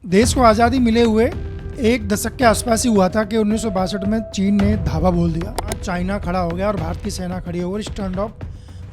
देश को आज़ादी मिले हुए एक दशक के आसपास ही हुआ था कि 1962 में चीन ने धावा बोल दिया। चाइना खड़ा हो गया और भारत की सेना खड़ी हो गई। स्टैंड ऑफ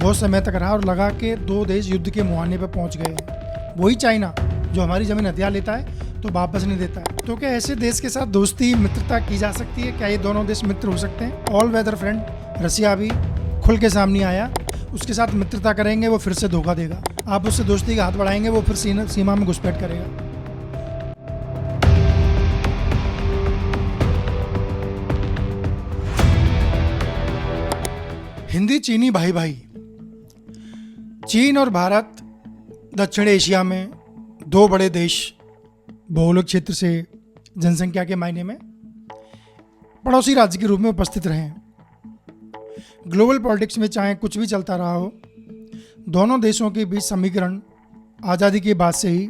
बहुत समय तक रहा और लगा कि दो देश युद्ध के मुहाने पर पहुंच गए हैं। वही चाइना जो हमारी ज़मीन हथियार लेता है तो वापस नहीं देता है। तो क्या ऐसे देश के साथ दोस्ती मित्रता की जा सकती है? क्या ये दोनों देश मित्र हो सकते हैं? ऑल वेदर फ्रेंड रसिया भी खुल के सामने आया। उसके साथ मित्रता करेंगे वो फिर से धोखा देगा। आप उससे दोस्ती का हाथ बढ़ाएंगे वो फिर सीमा में घुसपैठ करेगा। हिंदी चीनी भाई भाई। चीन और भारत दक्षिण एशिया में दो बड़े देश, भौगोलिक क्षेत्र से जनसंख्या के मायने में पड़ोसी राज्य के रूप में उपस्थित रहे हैं। ग्लोबल पॉलिटिक्स में चाहे कुछ भी चलता रहा हो, दोनों देशों के बीच समीकरण आज़ादी के बाद से ही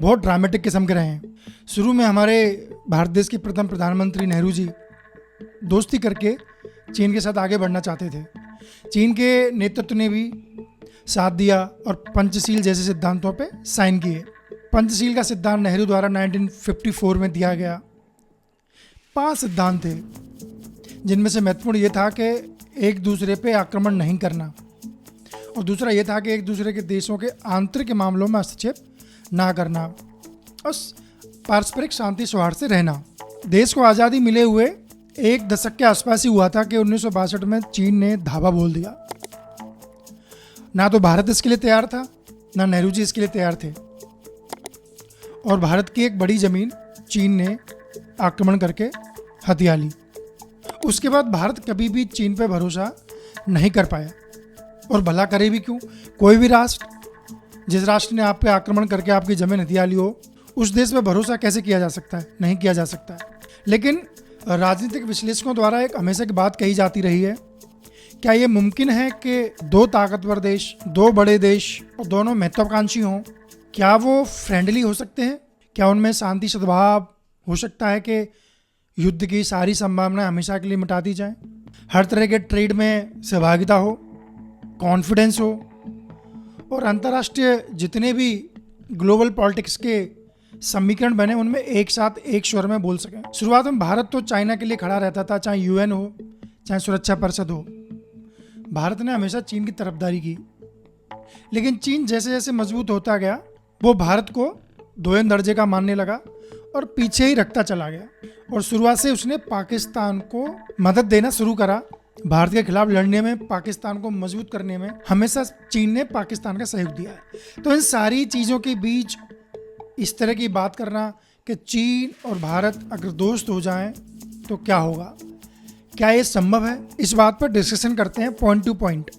बहुत ड्रामेटिक किस्म के रहे हैं। शुरू में हमारे भारत देश के प्रथम प्रधानमंत्री नेहरू जी दोस्ती करके चीन के साथ आगे बढ़ना चाहते थे। चीन के नेतृत्व ने भी साथ दिया और पंचशील जैसे सिद्धांतों पे साइन किए। पंचशील का सिद्धांत नेहरू द्वारा 1954 में दिया गया। 5 सिद्धांत थे जिनमें से महत्वपूर्ण ये था कि एक दूसरे पे आक्रमण नहीं करना, और दूसरा ये था कि एक दूसरे के देशों के आंतरिक मामलों में हस्तक्षेप ना करना और पारस्परिक शांति सौहार्द से रहना। देश को आज़ादी मिले हुए एक दशक के आसपास ही हुआ था कि 1962 में चीन ने धावा बोल दिया। ना तो भारत इसके लिए तैयार था, ना नेहरू जी इसके लिए तैयार थे, और भारत की एक बड़ी ज़मीन चीन ने आक्रमण करके हथिया ली। उसके बाद भारत कभी भी चीन पर भरोसा नहीं कर पाया, और भला करे भी क्यों? कोई भी राष्ट्र, जिस राष्ट्र ने आप पे आक्रमण करके आपकी ज़मीन हथिया ली हो, उस देश पर भरोसा कैसे किया जा सकता है? नहीं किया जा सकता है। लेकिन राजनीतिक विश्लेषकों द्वारा एक हमेशा की बात कही जाती रही है, क्या ये मुमकिन है कि दो ताकतवर देश, दो बड़े देश और दोनों महत्वाकांक्षी हों, क्या वो फ्रेंडली हो सकते हैं? क्या उनमें शांति सद्भाव हो सकता है कि युद्ध की सारी संभावनाएं हमेशा के लिए मिटा दी जाएं? हर तरह के ट्रेड में सहभागिता हो, कॉन्फिडेंस हो, और अंतर्राष्ट्रीय जितने भी ग्लोबल पॉलिटिक्स के समीकरण बने उनमें एक साथ एक स्वर में बोल सकें। शुरुआत में भारत तो चाइना के लिए खड़ा रहता था, चाहे यूएन हो, चाहे सुरक्षा परिषद हो। भारत ने हमेशा चीन की तरफदारी की, लेकिन चीन जैसे जैसे मजबूत होता गया वो भारत को दोयम दर्जे का मानने लगा और पीछे ही रखता चला गया, और शुरुआत से उसने पाकिस्तान को मदद देना शुरू करा। भारत के खिलाफ लड़ने में, पाकिस्तान को मजबूत करने में हमेशा चीन ने पाकिस्तान का सहयोग दिया है। तो इन सारी चीज़ों के बीच इस तरह की बात करना कि चीन और भारत अगर दोस्त हो जाएं तो क्या होगा, क्या ये संभव है? इस बात पर डिस्कशन करते हैं पॉइंट टू पॉइंट।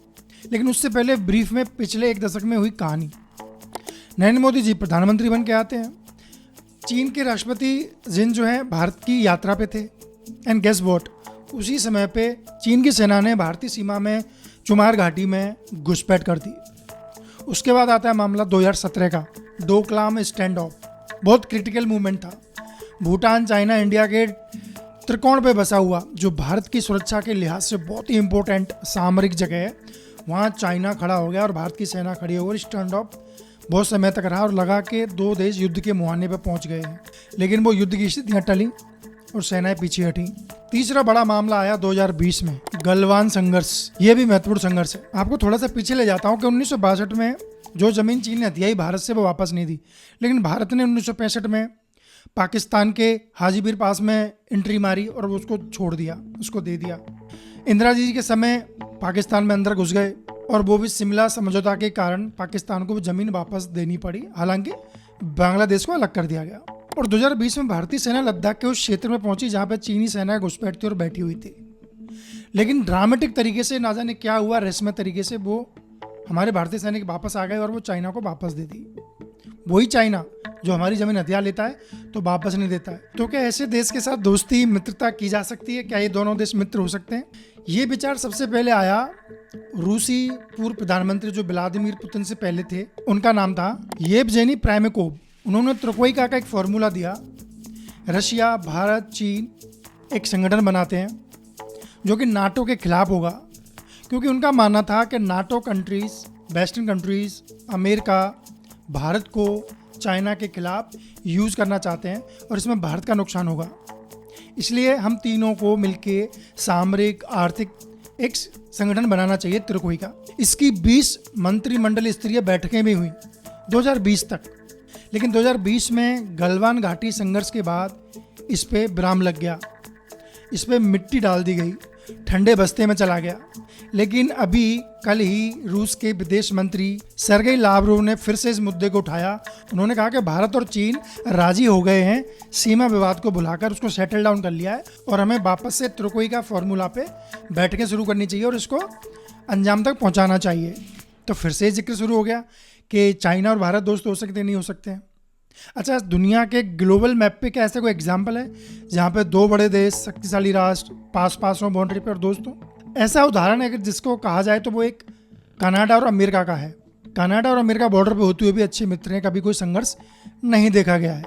लेकिन उससे पहले ब्रीफ में पिछले एक दशक में हुई कहानी। नरेंद्र मोदी जी प्रधानमंत्री बन के आते हैं। चीन के राष्ट्रपति जिन जो है भारत की यात्रा पे थे, एंड गेस व्हाट, उसी समय पे चीन की सेना ने भारतीय सीमा में चुमार घाटी में घुसपैठ कर दी। उसके बाद आता है मामला 2017 का डोकलाम स्टैंड ऑफ। बहुत क्रिटिकल मूवमेंट था। भूटान, चाइना, इंडिया के त्रिकोण पे बसा हुआ, जो भारत की सुरक्षा के लिहाज से बहुत ही इंपॉर्टेंट सामरिक जगह है, वहाँ चाइना खड़ा हो गया और भारत की सेना खड़ी हो गई। स्टैंड ऑफ बहुत समय तक रहा और लगा कि दो देश युद्ध के मुहाने पे पहुंच गए हैं, लेकिन वो युद्ध की स्थितियाँ टली और सेनाएं पीछे हटी। तीसरा बड़ा मामला आया 2020 में, गलवान संघर्ष। ये भी महत्वपूर्ण संघर्ष है। आपको थोड़ा सा पीछे ले जाता हूँ कि 1962 में जो ज़मीन चीन ने हथियाई भारत से वो वापस नहीं दी, लेकिन भारत ने 1965 में पाकिस्तान के हाजीपुर पास में एंट्री मारी और उसको छोड़ दिया, उसको दे दिया। इंदिरा जी के समय पाकिस्तान में अंदर घुस गए, और वो भी शिमला समझौता के कारण पाकिस्तान को ज़मीन वापस देनी पड़ी। हालांकि बांग्लादेश को अलग कर दिया गया। और 2020 में भारतीय सेना लद्दाख के उस क्षेत्र में पहुंची जहाँ पर चीनी सेना घुसपैठ थी और बैठी हुई थी। लेकिन ड्रामेटिक तरीके से ना जाने क्या हुआ, रहस्यमय तरीके से वो हमारे भारतीय सैनिक वापस आ गए और वो चाइना को वापस दे दी। वही चाइना जो हमारी ज़मीन हथियार लेता है तो वापस नहीं देता है। तो क्या ऐसे देश के साथ दोस्ती मित्रता की जा सकती है? क्या ये दोनों देश मित्र हो सकते हैं? ये विचार सबसे पहले आया रूसी पूर्व प्रधानमंत्री जो व्लादिमीर पुतिन से पहले थे, उनका नाम था येवजेनी प्राइमेकोव। उन्होंने त्रोकोइका का एक फॉर्मूला दिया। रशिया, भारत, चीन एक संगठन बनाते हैं जो कि नाटो के खिलाफ होगा, क्योंकि उनका मानना था कि NATO countries, western countries, America Bharat को चाइना के खिलाफ यूज़ करना चाहते हैं और इसमें भारत का नुकसान होगा। इसलिए हम तीनों को मिलके सामरिक आर्थिक एक संगठन बनाना चाहिए त्रिकोई का। इसकी 20 मंत्रिमंडल स्तरीय बैठकें भी हुई 2020 तक, लेकिन 2020 में गलवान घाटी संघर्ष के बाद इस पे विराम लग गया, इस पे मिट्टी डाल दी गई, ठंडे बस्ते में चला गया। लेकिन अभी कल ही रूस के विदेश मंत्री सर्गेई लावरोव ने फिर से इस मुद्दे को उठाया। उन्होंने कहा कि भारत और चीन राजी हो गए हैं, सीमा विवाद को भुलाकर उसको सेटल डाउन कर लिया है और हमें वापस से त्रिकोई का फॉर्मूला पे बैठकें शुरू करनी चाहिए और इसको अंजाम तक पहुंचाना चाहिए। तो फिर से जिक्र शुरू हो गया कि चाइना और भारत दोस्त हो सकते नहीं हो सकते हैं। अच्छा, दुनिया के ग्लोबल मैप पे क्या ऐसा कोई एग्जाम्पल है जहाँ पे दो बड़े देश, शक्तिशाली राष्ट्र पास पास हों, बाउंड्री पर और दोस्त हों? ऐसा उदाहरण है कि जिसको कहा जाए तो वो एक कनाडा और अमेरिका का है। कनाडा और अमेरिका बॉर्डर पे होते हुए भी अच्छे मित्र हैं, कभी कोई संघर्ष नहीं देखा गया है।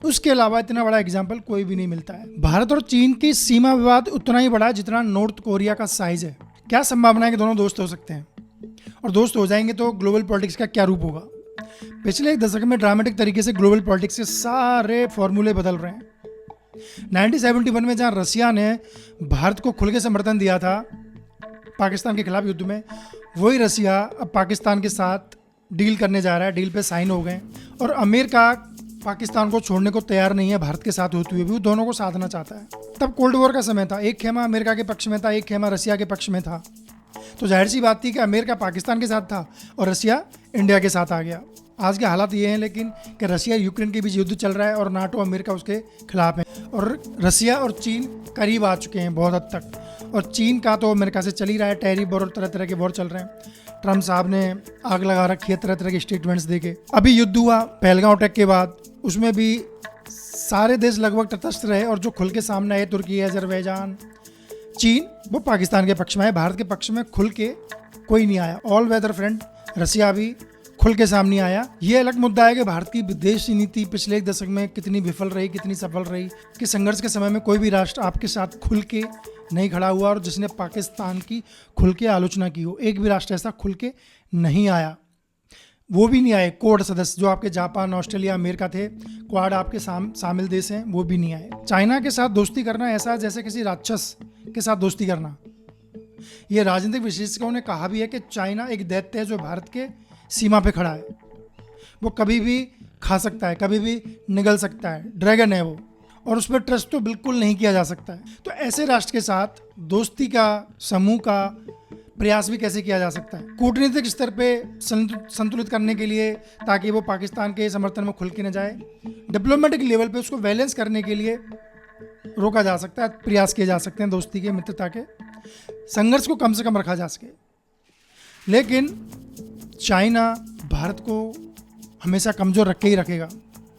उसके अलावा इतना बड़ा एग्जाम्पल कोई भी नहीं मिलता है। भारत और चीन की सीमा विवाद उतना ही बड़ा है जितना नॉर्थ कोरिया का साइज है। क्या संभावना है कि दोनों दोस्त हो सकते हैं? और दोस्त हो जाएंगे तो ग्लोबल पॉलिटिक्स का क्या रूप होगा? पिछले एक दशक में ड्रामेटिक तरीके से ग्लोबल पॉलिटिक्स के सारे फॉर्मूले बदल रहे हैं। 1971 में जहां रसिया ने भारत को खुल के समर्थन दिया था पाकिस्तान के खिलाफ युद्ध में, वही रसिया अब पाकिस्तान के साथ डील करने जा रहा है। डील पे साइन हो गए और अमेरिका पाकिस्तान को छोड़ने को तैयार नहीं है। भारत के साथ होते हुए भी वो दोनों को साधना चाहता है। तब कोल्ड वॉर का समय था, एक खेमा अमेरिका के पक्ष में था, एक खेमा रसिया के पक्ष में था। तो जाहिर सी बात थी कि अमेरिका पाकिस्तान के साथ था और रसिया इंडिया के साथ आ गया। आज के हालात ये हैं लेकिन कि रसिया यूक्रेन के बीच युद्ध चल रहा है और नाटो अमेरिका उसके खिलाफ है और रसिया और चीन करीब आ चुके हैं बहुत हद तक। और चीन का तो अमेरिका से चल ही रहा है, टैरिफ और तरह तरह के वॉर चल रहे हैं। ट्रम्प साहब ने आग लगा रखी है तरह तरह के स्टेटमेंट्स देके। अभी युद्ध हुआ पहलगांव अटैक के बाद, उसमें भी सारे देश लगभग तटस्थ रहे और जो खुल के सामने आए तुर्की, अजरबैजान, चीन, वो पाकिस्तान के पक्ष में है। भारत के पक्ष में खुल के कोई नहीं आया। ऑल वेदर फ्रेंड रसिया भी खुल के सामने आया। ये अलग मुद्दा है कि भारत की विदेश नीति पिछले एक दशक में कितनी विफल रही, कितनी सफल रही, कि संघर्ष के समय में कोई भी राष्ट्र आपके साथ खुल के नहीं खड़ा हुआ और जिसने पाकिस्तान की खुल के आलोचना की हो। एक भी राष्ट्र ऐसा खुल के नहीं आया। वो भी नहीं आए क्वाड सदस्य, जो आपके जापान, ऑस्ट्रेलिया, अमेरिका थे, क्वाड आपके शामिल देश हैं, वो भी नहीं आए। चाइना के साथ दोस्ती करना ऐसा जैसे किसी राक्षस के साथ दोस्ती करना। ये राजनीतिक विशेषज्ञों ने कहा भी है कि चाइना एक दैत्य है जो भारत के सीमा पे खड़ा है। वो कभी भी खा सकता है, कभी भी निगल सकता है, ड्रैगन है वो, और उस पर ट्रस्ट तो बिल्कुल नहीं किया जा सकता है। तो ऐसे राष्ट्र के साथ दोस्ती का समूह का प्रयास भी कैसे किया जा सकता है? कूटनीतिक स्तर पे संतुलित करने के लिए, ताकि वो पाकिस्तान के समर्थन में खुल के न जाए। डिप्लोमेटिक लेवल पे उसको बैलेंस करने के लिए रोका जा सकता है, प्रयास किए जा सकते हैं दोस्ती के, मित्रता के, संघर्ष को कम से कम रखा जा सके। लेकिन चाइना भारत को हमेशा कमज़ोर रख के ही रखेगा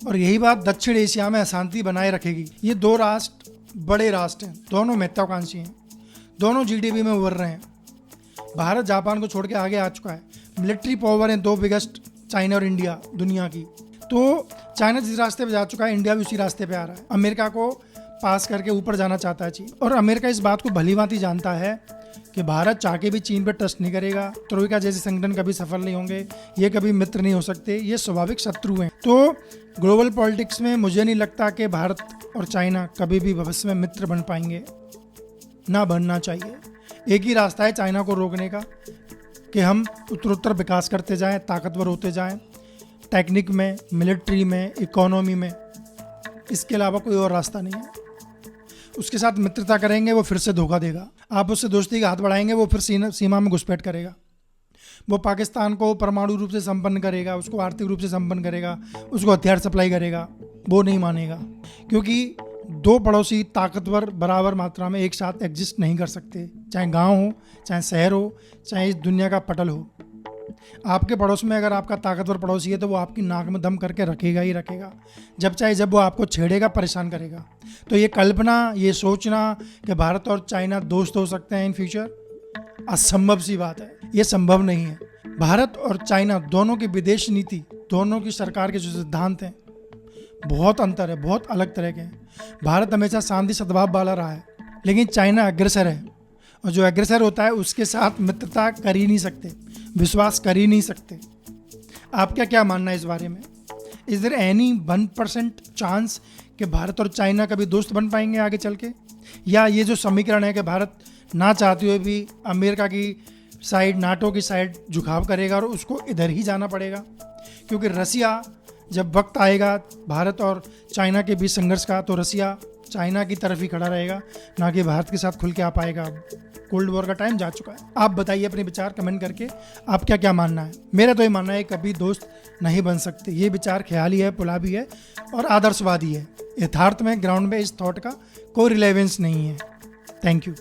और यही बात दक्षिण एशिया में अशांति बनाए रखेगी। ये दो राष्ट्र बड़े राष्ट्र हैं, दोनों महत्वाकांक्षी हैं, दोनों जीडीपी में उभर रहे हैं। भारत जापान को छोड़ के आगे आ चुका है। मिलिट्री पावर हैं दो बिगेस्ट, चाइना और इंडिया दुनिया की। तो चाइना जिस रास्ते पे जा चुका है, इंडिया भी उसी रास्ते पे आ रहा है। अमेरिका को पास करके ऊपर जाना चाहता है चीन, और अमेरिका इस बात को भलीभांति जानता है कि भारत चाह के भी चीन पर ट्रस्ट नहीं करेगा। ट्रोइका जैसे संगठन कभी सफल नहीं होंगे, ये कभी मित्र नहीं हो सकते, ये स्वाभाविक शत्रु हैं। तो ग्लोबल पॉलिटिक्स में मुझे नहीं लगता कि भारत और चाइना कभी भी भविष्य में मित्र बन पाएंगे, ना बनना चाहिए। एक ही रास्ता है चाइना को रोकने का कि हम उत्तरोत्तर विकास करते जाएं, ताकतवर होते जाएं, टेक्निक में, मिलिट्री में, इकोनॉमी में। इसके अलावा कोई और रास्ता नहीं है। उसके साथ मित्रता करेंगे वो फिर से धोखा देगा। आप उससे दोस्ती का हाथ बढ़ाएंगे वो फिर सीमा में घुसपैठ करेगा। वो पाकिस्तान को परमाणु रूप से संपन्न करेगा, उसको आर्थिक रूप से संपन्न करेगा, उसको हथियार सप्लाई करेगा। वो नहीं मानेगा, क्योंकि दो पड़ोसी ताकतवर बराबर मात्रा में एक साथ एग्जिस्ट नहीं कर सकते। चाहे गांव हो, चाहे शहर हो, चाहे इस दुनिया का पटल हो। आपके पड़ोस में अगर आपका ताकतवर पड़ोसी है तो वो आपकी नाक में दम करके रखेगा ही रखेगा, जब चाहे जब वो आपको छेड़ेगा, परेशान करेगा। तो ये कल्पना, ये सोचना कि भारत और चाइना दोस्त हो सकते हैं इन फ्यूचर, असंभव सी बात है। ये संभव नहीं है। भारत और चाइना दोनों की विदेश नीति, दोनों की सरकार के जो सिद्धांत हैं, बहुत अंतर है, बहुत अलग तरह के हैं। भारत हमेशा शांति सद्भाव वाला रहा है, लेकिन चाइना अग्रसर है, और जो अग्रसर होता है उसके साथ मित्रता कर ही नहीं सकते, विश्वास कर ही नहीं सकते। आपका क्या मानना है इस बारे में? इज देयर एनी 1% चांस कि भारत और चाइना कभी दोस्त बन पाएंगे आगे चल के? या ये जो समीकरण है कि भारत ना चाहते हुए भी अमेरिका की साइड, नाटो की साइड झुकाव करेगा और उसको इधर ही जाना पड़ेगा, क्योंकि रसिया जब वक्त आएगा भारत और चाइना के बीच संघर्ष का, तो रसिया चाइना की तरफ ही खड़ा रहेगा, ना कि भारत के साथ खुल के आ पाएगा। कोल्ड वॉर का टाइम जा चुका है। आप बताइए अपने विचार कमेंट करके, आप क्या क्या मानना है। मेरा तो ये मानना है कभी दोस्त नहीं बन सकते। ये विचार ख्याली है, पुलावी है और आदर्शवादी है। यथार्थ में, ग्राउंड में इस थॉट का कोई रिलेवेंस नहीं है। Thank you.